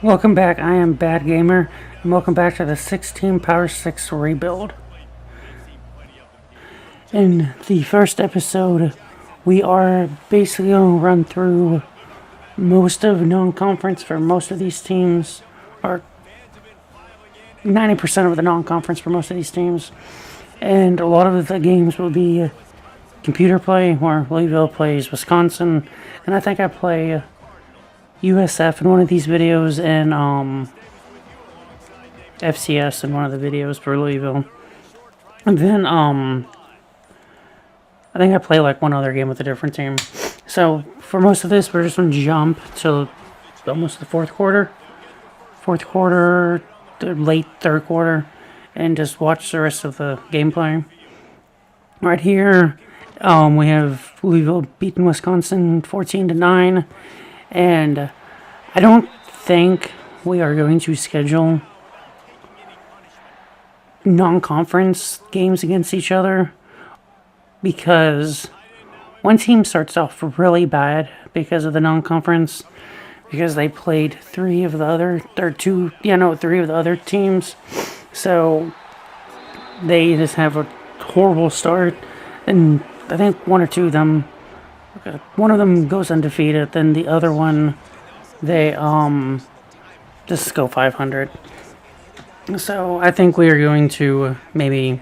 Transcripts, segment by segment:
Welcome back, I am Bad Gamer, and welcome back to the 16 Power 6 rebuild. In the first episode, we are basically going to run through most of non-conference for most of these teams, or 90% of the non-conference for most of these teams. And a lot of the games will be computer play, where Louisville plays Wisconsin, and I think I play USF in one of these videos, and FCS in one of the videos for Louisville. And then I think I play like one other game with a different team. So for most of this, we're just gonna jump to almost the fourth quarter, the late third quarter, and just watch the rest of the gameplay. Right here, we have Louisville beating Wisconsin 14-9. And I don't think we are going to schedule non-conference games against each other, because one team starts off really bad because of the non-conference, because they played three of the other teams. So they just have a horrible start, and I think one of them goes undefeated, then the other one, they just go 500. So I think we are going to maybe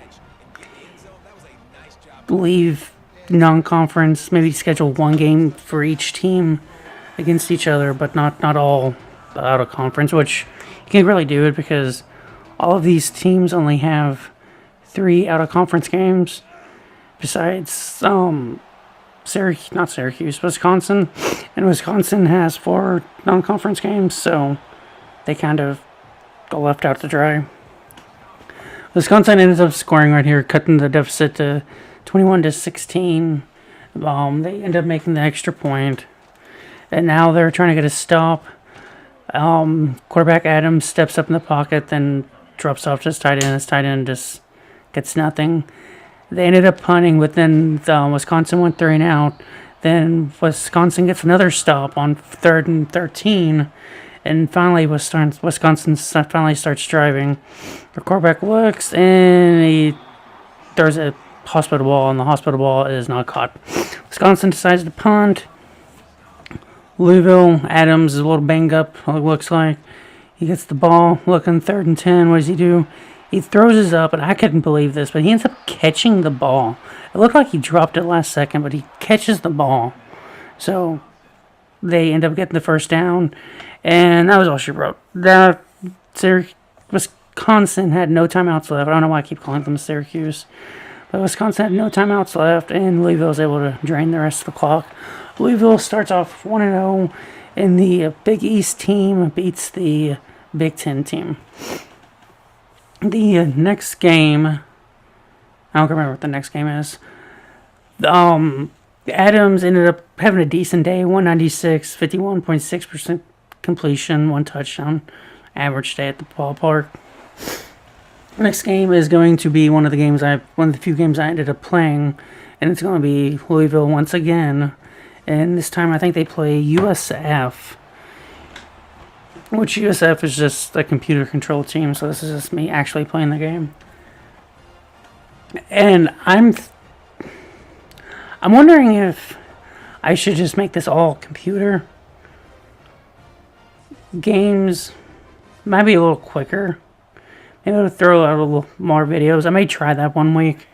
leave non-conference, maybe schedule one game for each team against each other, but not all out of conference, which you can't really do it because all of these teams only have 3 out of conference games, besides Wisconsin, and Wisconsin has 4 non-conference games, so they kind of got left out to dry. Wisconsin ended up scoring right here, cutting the deficit to 21-16. They end up making the extra point, and now they're trying to get a stop. Quarterback Adams steps up in the pocket, then drops off to his tight end. His tight end just gets nothing. They ended up punting, but then Wisconsin went 3 and out. Then Wisconsin gets another stop on 3rd and 13. And finally, Wisconsin finally starts driving. The quarterback looks, and he throws a hospital ball, and the hospital ball is not caught. Wisconsin decides to punt. Louisville, Adams is a little banged up, it looks like. He gets the ball, looking 3rd and 10. What does he do? He throws his up, and I couldn't believe this, but he ends up catching the ball. It looked like he dropped it last second, but he catches the ball. So they end up getting the first down, and that was all she wrote. Wisconsin had no timeouts left. I don't know why I keep calling them Syracuse. But Wisconsin had no timeouts left, and Louisville was able to drain the rest of the clock. Louisville starts off 1-0, and the Big East team beats the Big Ten team. The next game, I don't remember what the next game is. Adams ended up having a decent day, 196, 51.6% completion, 1 touchdown, average day at the ballpark. Next game is going to be one of the few games I ended up playing, and it's going to be Louisville once again. And this time I think they play USF, which USF is just a computer controlled team, so this is just me actually playing the game. And I'm wondering if I should just make this all computer. Games might be a little quicker. Maybe I'll throw out a little more videos. I may try that one week,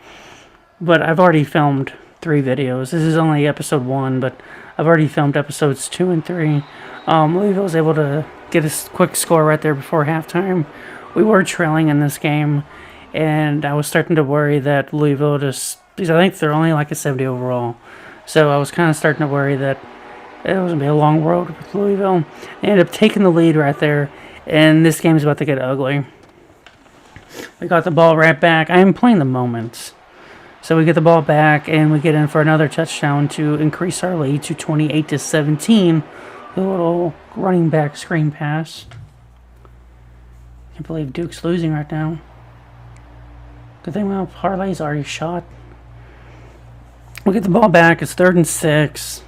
but I've already filmed 3 videos. This is only episode 1, but I've already filmed episodes 2 and 3. Louisville was able to get a quick score right there before halftime. We were trailing in this game, and I was starting to worry that Louisville because I think they're only like a 70 overall. So I was kind of starting to worry that it was going to be a long road with Louisville. They ended up taking the lead right there, and this game is about to get ugly. We got the ball right back. I am playing the moments. So we get the ball back, and we get in for another touchdown to increase our lead to 28-17. A little running back screen pass. Can't believe Duke's losing right now. Good thing my parlay's already shot. We get the ball back. It's 3rd and 6.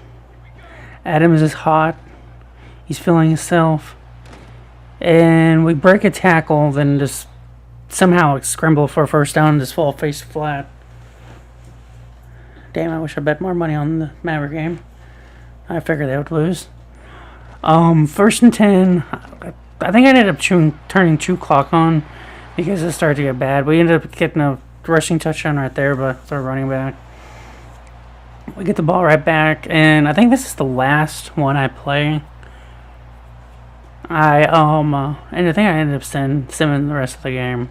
Adams is hot. He's feeling himself. and we break a tackle, then just somehow scramble for a first down and just fall face flat. Damn, I wish I bet more money on the Maverick game. I figured they would lose. First and 10. I think I ended up turning 2 clock on because it started to get bad. We ended up getting a rushing touchdown right there, but it's our running back. We get the ball right back, and I think this is the last one I play. And I think I ended up simming the rest of the game,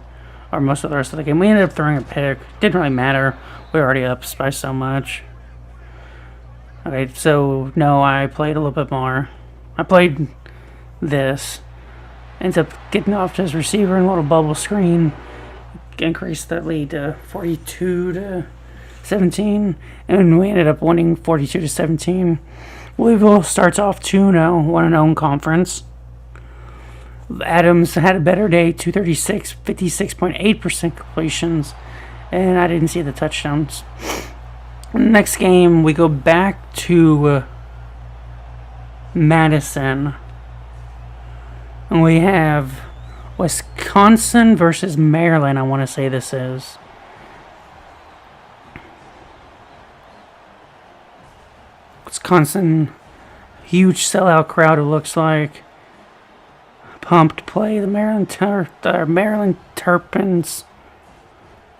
or most of the rest of the game. We ended up throwing a pick. Didn't really matter. We were already up by so much. Okay, so no, I played a little bit more. I played this. Ends up getting off to his receiver in a little bubble screen. Increased that lead to 42-17, and we ended up winning 42-17. Louisville starts off 2-0, 1-0 in conference. Adams had a better day, 236, 56.8% completions, and I didn't see the touchdowns. Next game, we go back to Madison, and we have Wisconsin versus Maryland, I want to say this is. Wisconsin, huge sellout crowd, it looks like. Pumped play. The Maryland Terrapins.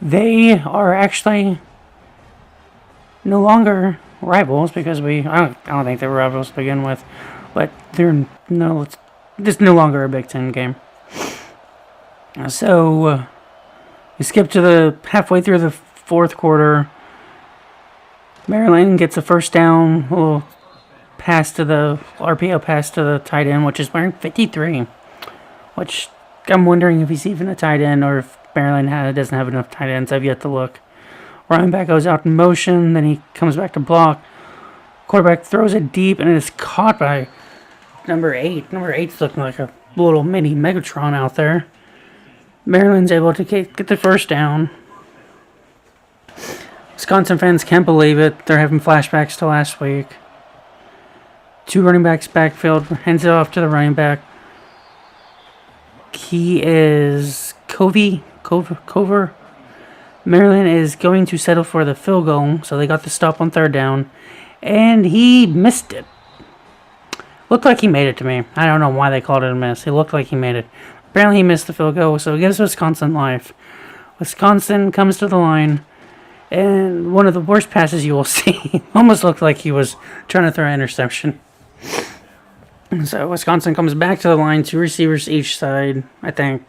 They are actually no longer rivals because I don't think they were rivals to begin with, but it's no longer a Big Ten game. So we skip to the halfway through the fourth quarter. Maryland gets a first down, a little RPO pass to the tight end, which is wearing 53. Which I'm wondering if he's even a tight end or if Maryland doesn't have enough tight ends. I've yet to look. Running back goes out in motion, then he comes back to block. Quarterback throws it deep, and it is caught by number 8. Number 8's looking like a little mini Megatron out there. Maryland's able to get the first down. Wisconsin fans can't believe it. They're having flashbacks to last week. 2 running backs backfield, hands it off to the running back. He is Cover. Maryland is going to settle for the field goal, so they got the stop on third down, and he missed it. Looked like he made it to me. I don't know why they called it a miss. It looked like he made it. Apparently he missed the field goal, so it gives Wisconsin life. Wisconsin comes to the line, and one of the worst passes you will see. Almost looked like he was trying to throw an interception. So Wisconsin comes back to the line, 2 receivers each side, I think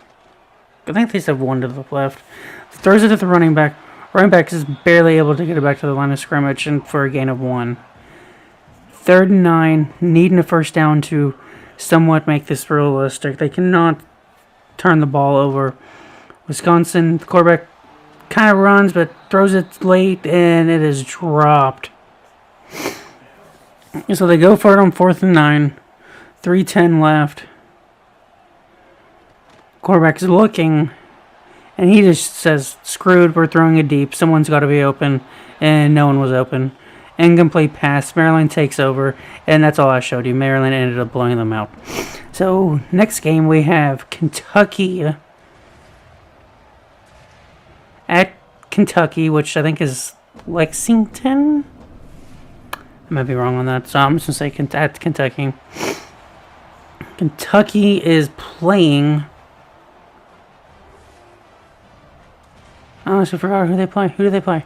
they just have 1 to the left. Throws it at the running back. Running back is barely able to get it back to the line of scrimmage and for a gain of 1. 3rd and 9, needing a first down to somewhat make this realistic. They cannot turn the ball over. Wisconsin, the quarterback kind of runs but throws it late and it is dropped. So they go for it on 4th and 9. 3:10 left. Quarterback is looking, and he just says, screwed, we're throwing it deep. Someone's got to be open, and no one was open. Incomplete pass. Maryland takes over, and that's all I showed you. Maryland ended up blowing them out. So, next game we have Kentucky at Kentucky, which I think is Lexington. I might be wrong on that, so I'm just going to say at Kentucky. Kentucky is playing. I honestly forgot who they play. Who do they play?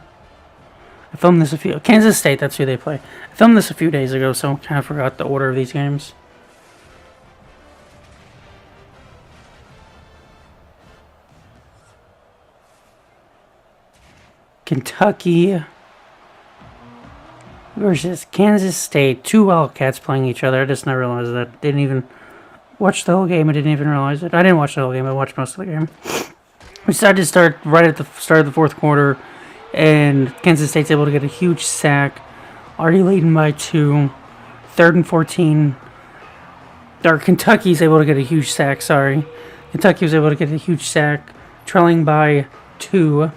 I filmed this Kansas State, that's who they play. I filmed this a few days ago, so I kind of forgot the order of these games. Kentucky versus Kansas State. 2 Wildcats playing each other. I just never realized that. Didn't even watch the whole game. I didn't even realize it. I didn't watch the whole game. I watched most of the game. We decided to start right at the start of the fourth quarter, and Kansas State's able to get a huge sack. Already leading by 2. 3rd and 14. Or Kentucky's able to get a huge sack, sorry. Kentucky was able to get a huge sack, trailing by 2.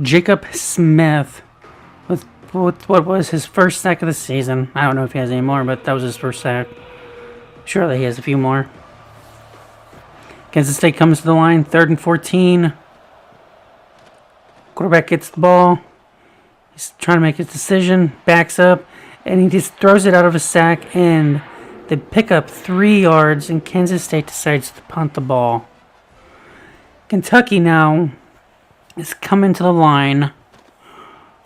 Jacob Smith with what was his first sack of the season. I don't know if he has any more, but that was his first sack. Surely he has a few more. Kansas State comes to the line, 3rd and 14. Quarterback gets the ball. He's trying to make his decision, backs up, and he just throws it out of a sack, and they pick up 3 yards, and Kansas State decides to punt the ball. Kentucky now is coming to the line.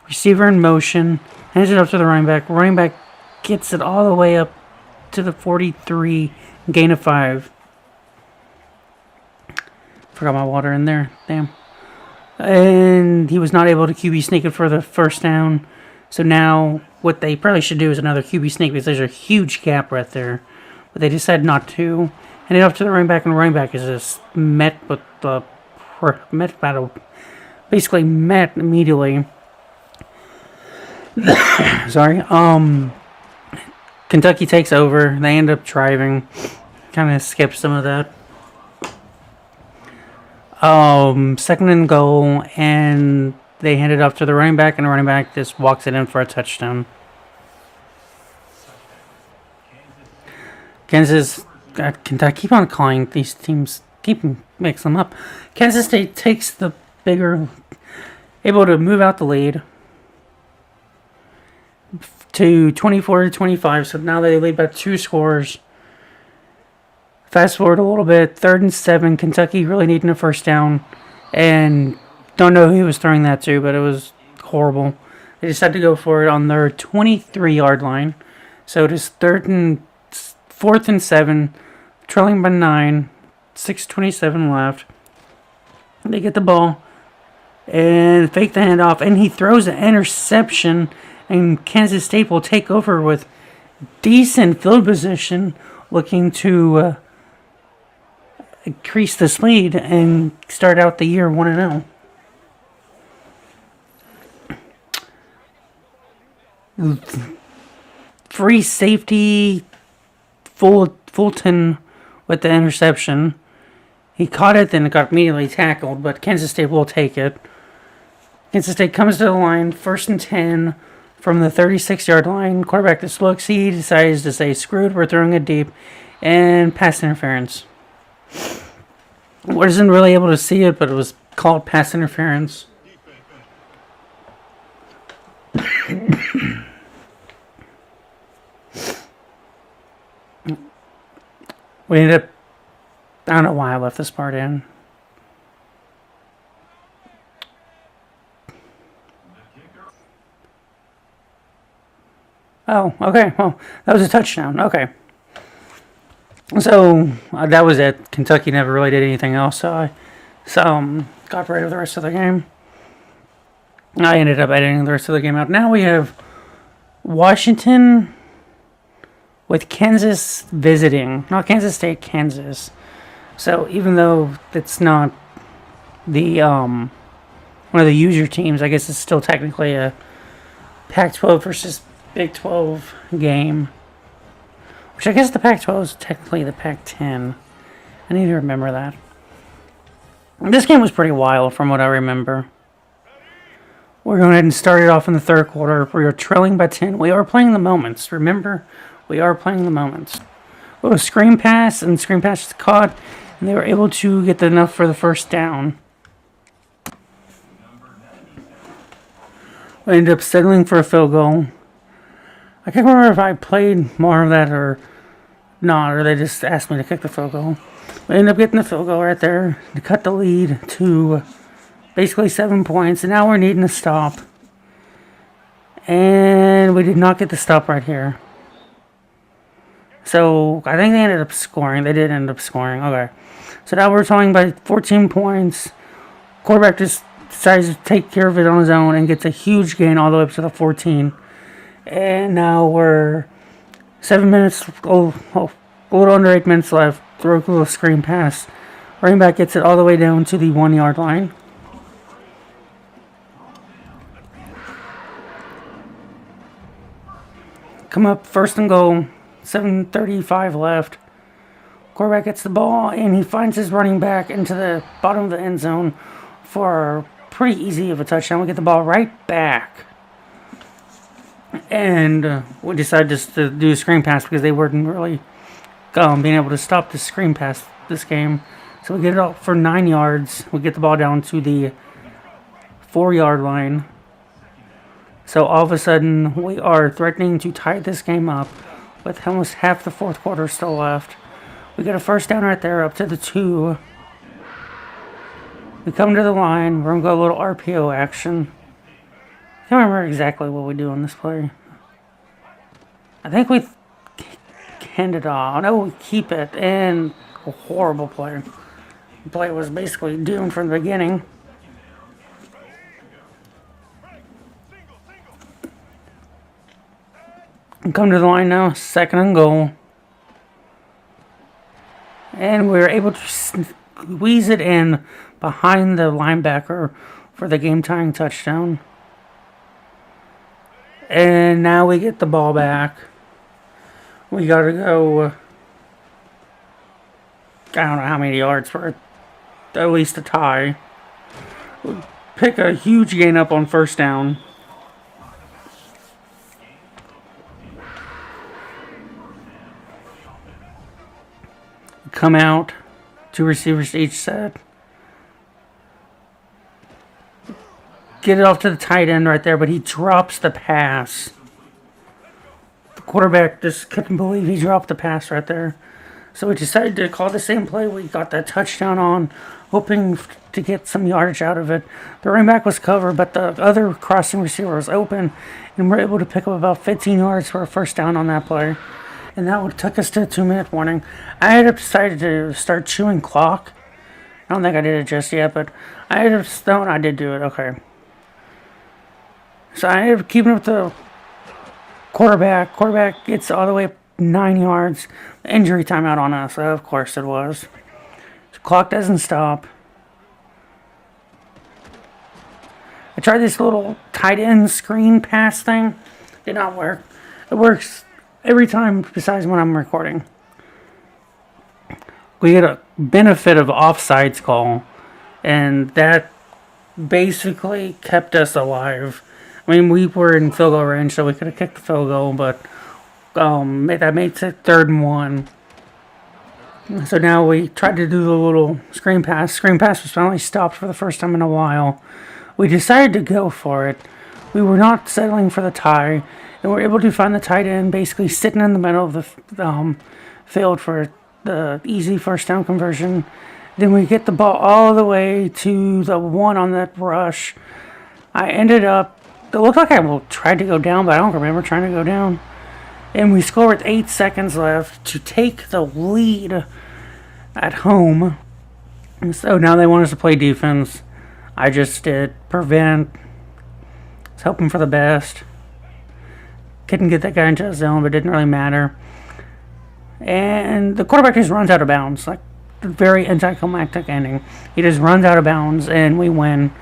Receiver in motion, hands it up to the running back. Running back gets it all the way up to the 43, gain of 5. Forgot my water in there. Damn. And he was not able to QB sneak it for the first down. So now what they probably should do is another QB sneak because there's a huge gap right there. But they decided not to. Hand it off to the running back, and the running back is just met immediately. Sorry. Kentucky takes over. They end up driving. Kind of skip some of that. 2nd and goal, and they hand it off to the running back, and the running back just walks it in for a touchdown. Kentucky, keep on calling these teams, mix them up. Kansas State takes the bigger, able to move out the lead to 24-25, so now they lead by 2 scores. Fast forward a little bit, 3rd and 7, Kentucky really needing a first down, and don't know who he was throwing that to, but it was horrible. They decided to go for it on their 23-yard line, so it is 4th and 7, trailing by 9, 6:27 left. They get the ball and fake the handoff, and he throws an interception, and Kansas State will take over with decent field position, looking to increase this lead and start out the year 1-0. Free safety, Fulton with the interception. He caught it, then it got immediately tackled, but Kansas State will take it. Kansas State comes to the line, 1st and 10 from the 36-yard line. Quarterback just looks, he decides to say, screwed, we're throwing it deep, and pass interference. Wasn't really able to see it, but it was called pass interference. We ended up, I don't know why I left this part in. Oh, okay. Well, that was a touchdown. Okay. So, that was it. Kentucky never really did anything else, so I got rid of the rest of the game. I ended up editing the rest of the game out. Now we have Washington with Kansas visiting. Not Kansas State, Kansas. So, even though it's not the one of the user teams, I guess it's still technically a Pac-12 versus Big 12 game. Which I guess the Pac-12 is technically the Pac-10. I need to remember that. This game was pretty wild from what I remember. We're going ahead and start it off in the 3rd quarter. We are trailing by 10. We are playing the moments. Remember, we are playing the moments. A little screen pass, and the screen pass is caught, and they were able to get enough for the first down. We ended up settling for a field goal. I can't remember if I played more of that or not, or they just asked me to kick the field goal. We ended up getting the field goal right there to cut the lead to basically 7 points, and now we're needing a stop. And we did not get the stop right here. So I think they ended up scoring. They did end up scoring. Okay. So now we're talking by 14 points. Quarterback just decides to take care of it on his own and gets a huge gain all the way up to the 14. And now we're 7 minutes, a little under 8 minutes left. Throw a little screen pass. Running back gets it all the way down to the 1 yard line. Come up, 1st and goal, 7:35 left. Quarterback gets the ball, and he finds his running back into the bottom of the end zone for pretty easy of a touchdown. We get the ball right back. And we decided just to do a screen pass because they weren't really being able to stop the screen pass this game. So we get it up for 9 yards. We get the ball down to the 4-yard line. So all of a sudden, we are threatening to tie this game up with almost half the fourth quarter still left. We get a first down right there up to the 2. We come to the line. We're going to go a little RPO action. I can't remember exactly what we do on this play. I think we hand it off. No, we keep it. And a horrible play. The play was basically doomed from the beginning. We come to the line now. 2nd and goal. And we're able to squeeze it in behind the linebacker for the game-tying touchdown. And now we get the ball back. We got to go, I don't know how many yards for at least a tie. We pick a huge gain up on first down. Come out, 2 receivers to each set. Get it off to the tight end right there, but he drops the pass. The quarterback just couldn't believe he dropped the pass right there. So we decided to call the same play we got that touchdown on, hoping to get some yardage out of it. The running back was covered, but the other crossing receiver was open, and we're able to pick up about 15 yards for a first down on that play. And that took us to a 2-minute warning. I had decided to start chewing clock. I don't think I did it just yet, but I did do it. Okay. So I ended up keeping up the quarterback. Quarterback gets all the way up 9 yards. Injury timeout on us. Of course it was. The clock doesn't stop. I tried this little tight end screen pass thing. Did not work. It works every time besides when I'm recording. We get a benefit of offsides call, and that basically kept us alive. I mean, we were in field goal range, so we could have kicked the field goal, but that made it 3rd and 1. So now we tried to do the little screen pass. Screen pass was finally stopped for the first time in a while. We decided to go for it. We were not settling for the tie, and we were able to find the tight end basically sitting in the middle of the field for the easy first down conversion. Then we get the ball all the way to the 1 on that rush. It looked like I tried to go down, but I don't remember trying to go down. And we score with 8 seconds left to take the lead at home. And so now they want us to play defense. I just did prevent. I was hoping for the best. Couldn't get that guy into the zone, but it didn't really matter. And the quarterback just runs out of bounds. Like, a very anticlimactic ending. He just runs out of bounds, and we win.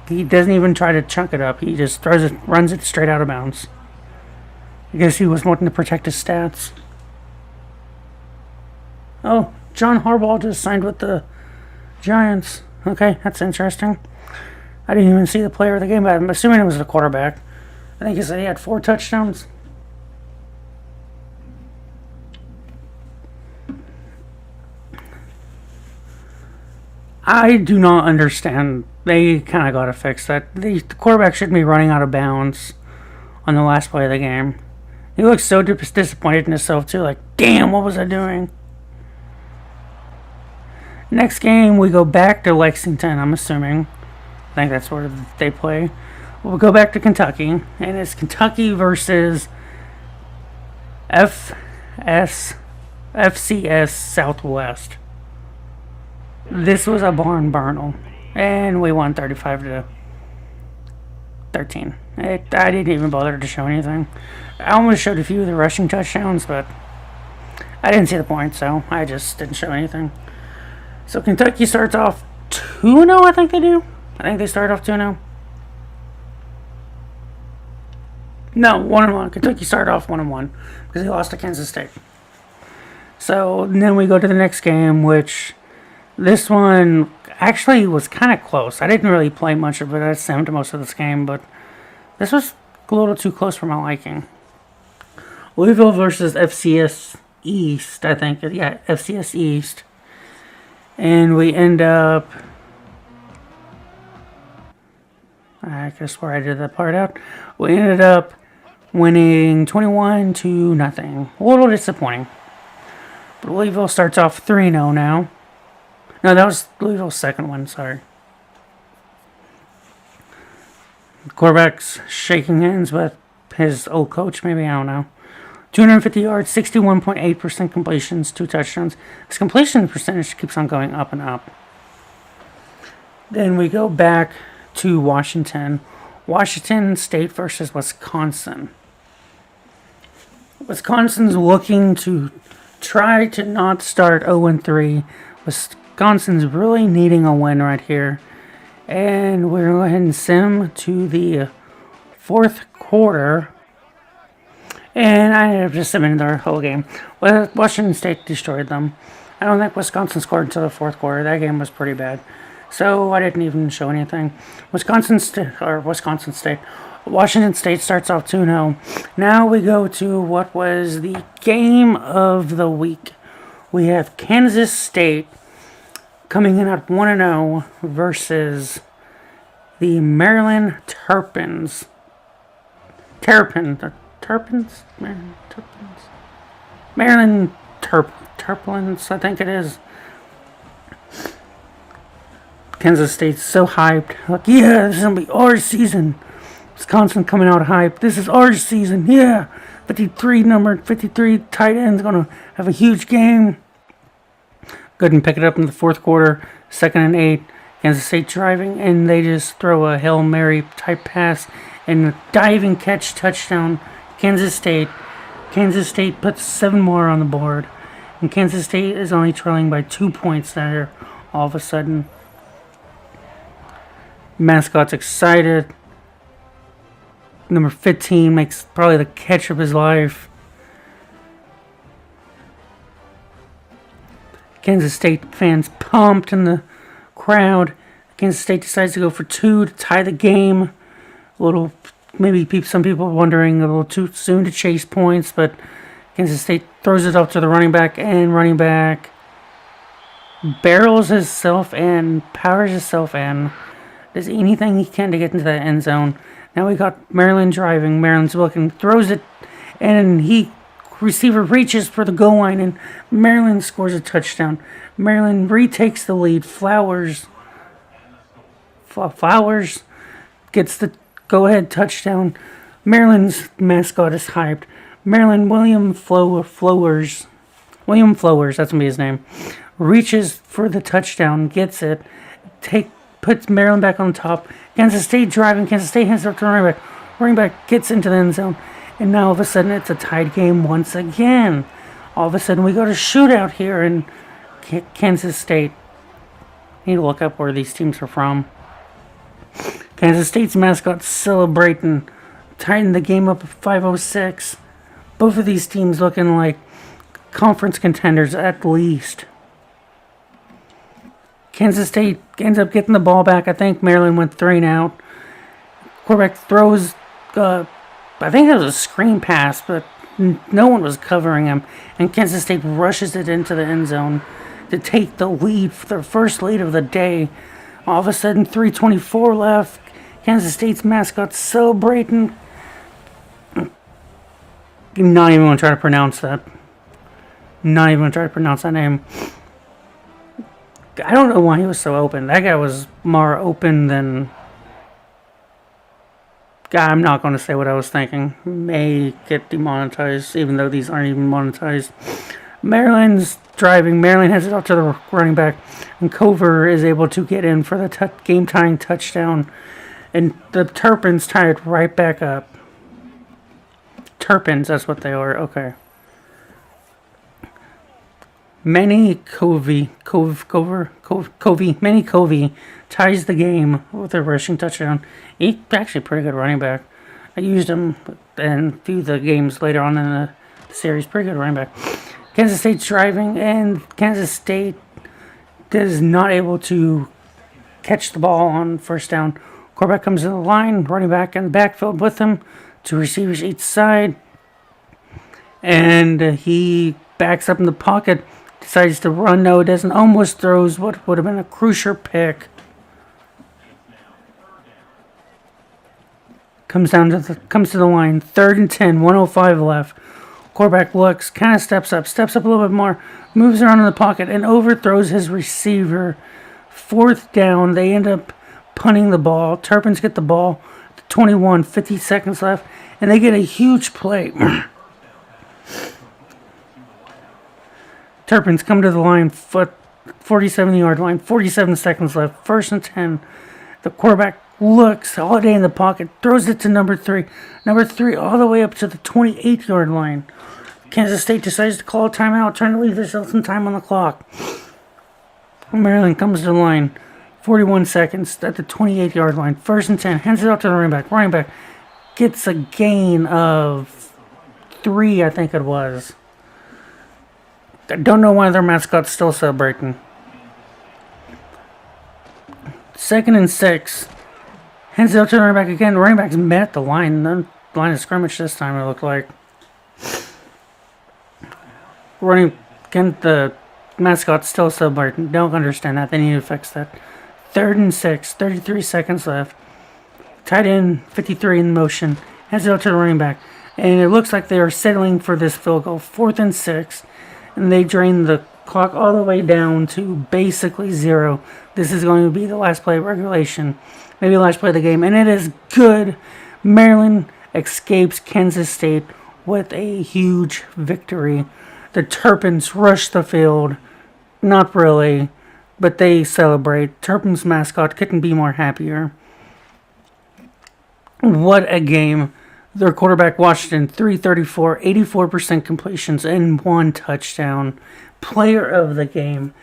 He doesn't even try to chunk it up. He just runs it straight out of bounds. I guess he was wanting to protect his stats. Oh, John Harbaugh just signed with the Giants. Okay, that's interesting. I didn't even see the player of the game, but I'm assuming it was the quarterback. I think he said he had 4 touchdowns. I do not understand. They kind of got to fix that. The quarterback shouldn't be running out of bounds on the last play of the game. He looks so disappointed in himself, too. Like, damn, what was I doing? Next game, we go back to Lexington, I'm assuming. I think that's where they play. We'll go back to Kentucky, and it's Kentucky versus FCS Southwest. This was a barn burner, and we won 35-13. I didn't even bother to show anything. I almost showed a few of the rushing touchdowns, but I didn't see the point, so I just didn't show anything. So Kentucky starts off 2-0, I think they do. I think they start off 2-0. No, 1-1. Kentucky started off 1-1 because they lost to Kansas State. So then we go to the next game, which this one actually was kind of close. I didn't really play much of it. I simmed most of this game, but this was a little too close for my liking. Louisville versus FCS East, I think. Yeah, FCS East. And we end up... I could swear I did that part out. We ended up winning 21-0. A little disappointing. But Louisville starts off 3-0 now. No, that was Louisville's second one, sorry. Quarterback's shaking hands with his old coach, maybe, I don't know. 250 yards, 61.8% completions, 2 touchdowns. His completion percentage keeps on going up and up. Then we go back to Washington. Washington State versus Wisconsin. Wisconsin's looking to try to not start 0-3. Wisconsin's really needing a win right here. And we're going to go ahead and sim to the fourth quarter. And I ended up just simming their whole game. Washington State destroyed them. I don't think Wisconsin scored until the fourth quarter. That game was pretty bad. So I didn't even show anything. Washington State. Washington State starts off 2-0. Now we go to what was the game of the week. We have Kansas State coming in at 1-0 versus the Maryland Terrapins. Maryland Terrapins, I think it is. Kansas State's so hyped. Like, yeah, this is going to be our season. Wisconsin coming out hyped. This is our season, yeah. 53 tight end's going to have a huge game. Good and pick it up in the fourth quarter. 2nd and 8. Kansas State driving, and they just throw a Hail Mary type pass and a diving catch touchdown. Kansas State. Kansas State puts 7 more on the board. And Kansas State is only trailing by 2 points there all of a sudden. Mascot's excited. Number 15 makes probably the catch of his life. Kansas State fans pumped in the crowd. Kansas State decides to go for 2 to tie the game. Some people wondering a little too soon to chase points, but Kansas State throws it up to the running back, and running back barrels himself and powers himself in. Does anything he can to get into that end zone. Now we got Maryland driving. Maryland's looking, throws it, and receiver reaches for the goal line, and Maryland scores a touchdown. Maryland retakes the lead. Flowers gets the go-ahead touchdown. Maryland's mascot is hyped. Maryland William Flowers, that's going to be his name, reaches for the touchdown, gets it, puts Maryland back on top. Kansas State driving. Kansas State hands it up to the running back. Running back gets into the end zone. And now all of a sudden it's a tied game once again. All of a sudden we go to shootout here in Kansas State. Need to look up where these teams are from. Kansas State's mascot celebrating, tying the game up at 5:06. Both of these teams looking like conference contenders at least. Kansas State ends up getting the ball back. I think Maryland went 3 and out. Quarterback throws, I think it was a screen pass, but no one was covering him. And Kansas State rushes it into the end zone to take the lead, for their first lead of the day. All of a sudden, 3:24 left. Kansas State's mascot celebrating. Not even going to try to pronounce that. Name. I don't know why he was so open. That guy was more open than... I'm not going to say what I was thinking. May get demonetized, even though these aren't even monetized. Maryland's driving. Maryland has it out to the running back. And Cover is able to get in for the game-tying touchdown. And the Terrapins tie it right back up. Terrapins, that's what they are. Okay. Manny Covey ties the game with a rushing touchdown. He's actually a pretty good running back. I used him in a few of the games later on in the series. Pretty good running back. Kansas State's driving, and Kansas State is not able to catch the ball on first down. Quarterback comes to the line, running back in the backfield with him, 2 receivers each side, and he backs up in the pocket, decides to run. No, it doesn't. Almost throws what would have been a crucial pick. Comes to the line. 3rd and 10, 105 left. Quarterback looks, kind of steps up a little bit more, moves around in the pocket, and overthrows his receiver. 4th down, they end up punting the ball. Terrapins get the ball. 21, 50 seconds left, and they get a huge play. Terrapins come to the line, 47-yard line, 47 seconds left, 1st and 10. The quarterback looks, Holiday in the pocket, throws it to number 3. Number 3 all the way up to the 28-yard line. Kansas State decides to call a timeout, trying to leave themselves some time on the clock. Maryland comes to the line, 41 seconds at the 28-yard line. 1st and 10, hands it out to the running back. Running back gets a gain of 3, I think it was. I don't know why their mascot's still celebrating. 2nd and 6, hands it out to the running back again. Running back's met at the line of scrimmage this time, it looked like. Running again, the mascot's still celebrating. Don't understand that. They need to fix that. 3rd and 6, 33 seconds left. Tight end, 53 in motion. Hands it out to the running back. And it looks like they are settling for this field goal. 4th and 6. And they drain the clock all the way down to basically 0. This is going to be the last play of regulation. Maybe the last play of the game. And it is good. Maryland escapes Kansas State with a huge victory. The Terrapins rush the field. Not really. But they celebrate. Terrapins mascot couldn't be more happier. What a game. Their quarterback, Washington, 334, 84% completions, and 1 touchdown. Player of the game.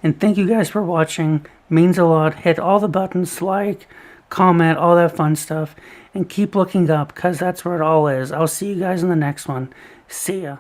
And thank you guys for watching. Means a lot. Hit all the buttons, like, comment, all that fun stuff. And keep looking up, because that's where it all is. I'll see you guys in the next one. See ya.